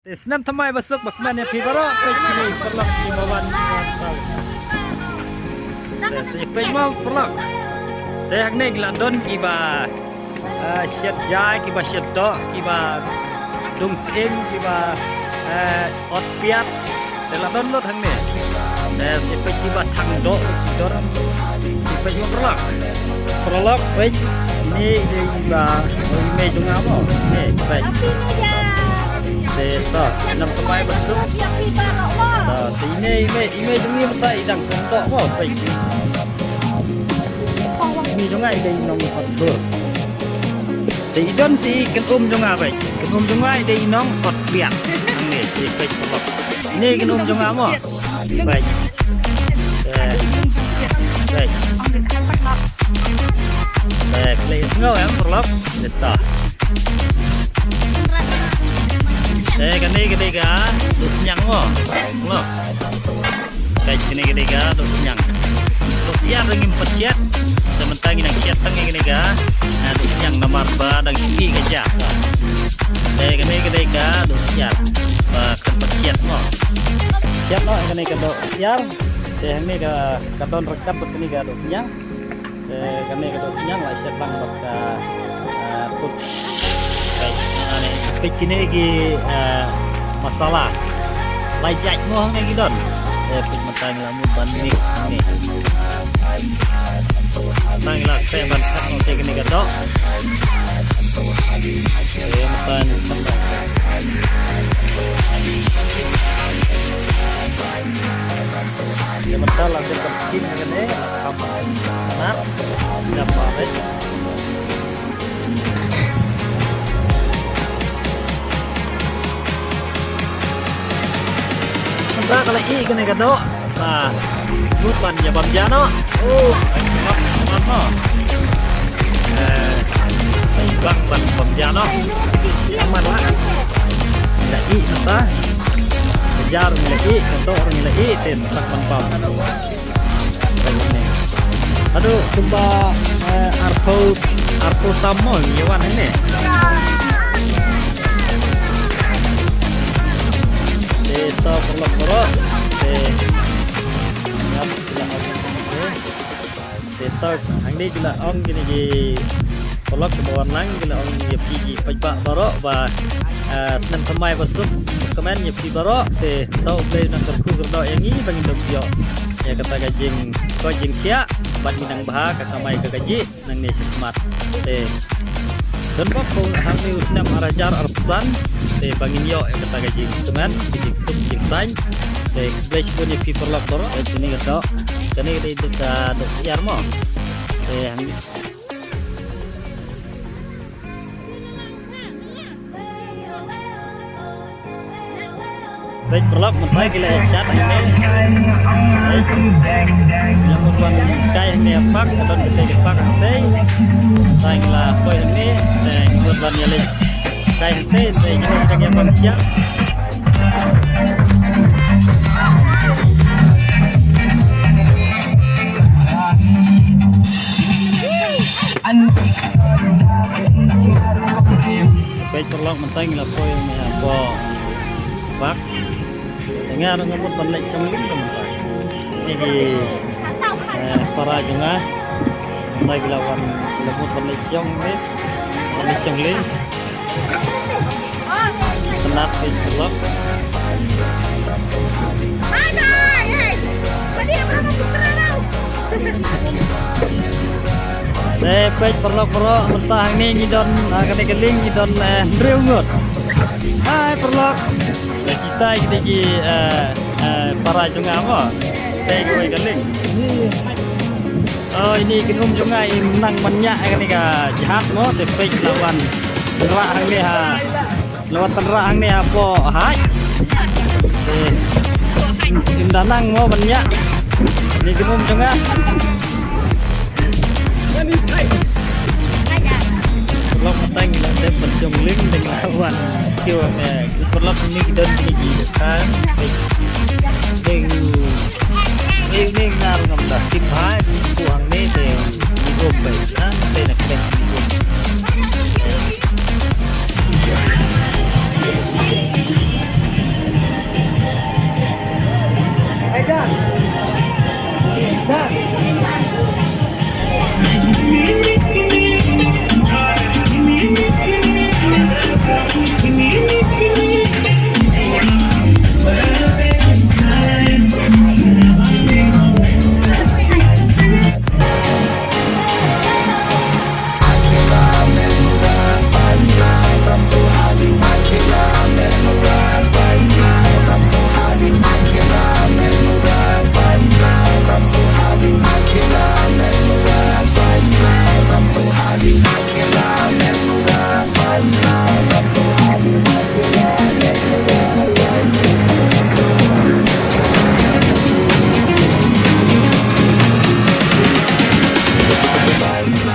Senam thamai basuk bakman ya pibaro pekini perlak imawan si pekma perlak teh ne gladon kiba syet jai kiba syet do kiba dung sim kiba ot piat teladon lo thang ne si pek kiba thang do dor si pekma perlak pek ni kiba me junga mo ne pek Desa, enam temai besok. Ini jungi mata idang kontok mo, baik. Ini jungai dari nong kotor. Di don si kenum junga baik. Kenum jungai dari nong kot biak. Ini si baik kolok. Ini kenum junga mo, baik. Baik. Baik, lihat ngau yang kolok. Deta. Kene ketiga terus nyang mo lo kayak kene ketiga terus nyang terus ya dengan pecet sementara nang chat tang kene ga terus nyang nomor ba dan iki kaca kene ketiga terus ya kan pecet mo chat lo kene kado ya ini ka katon rekap kene ga terus nyang kene kado nyang lah chat bang ka put kayak kini lagi masalah lajak mo hang lagi don pagmatang lamu banding ni tang la saya bantat mo te kini gado matan ya matan la kita kin ngene apa benar dapat Nah, kalau i kena kado, nah, bukan ya bang Jano, mana? Bang Jano, aman lah. Tidak i, entah, kejar lagi, atau orang lagi, ten, tak pam. Aduh, coba arpo samo, nyawan ini. Itu perlu Tetap hang ni gila ong gini di pelok ke bawah lang gila ong ye pigi pajak barok ba senam temai basuk kemen ye pigi barok te tau play nang kerku gerdo yang ni bagi dok yo ya kata gajing ko jing kia ban minang bah ka kamai ke gaji nang ni smart te dan bapak hang ni usnam arajar arpesan te bangin yo kata gajing kemen jing sum jing sain te blash punya people lock doro ini kata kini kita itu dok siar mo hang baik perlok mentai gila shot ini yang mutuan kai ini pak dan kita pak teh sayanglah poin ini dan mutuan nyali kai teh yang manusia baik perlok mentai gila poin ini apa pak dengar ngebut balik semling teman-teman ini di para jengah lagi lawan ngebut balik semling senat di celok baik perlok mentah ini ngidon kena keling ngidon driungut hai perlok kita lagi para jungah mo teh gue keling oh ini kenum jungah menang banyak kan ni ka jahat mo tepek lawan terak hang ni ha lawan terak hang ni apa hai danang mo banyak ni kenum jungah perlu mentang kita berjumling dengan lawan skill perlu ini kita tinggi kan ini ngar ngam dah tim hai buang ni deh di gom baik kan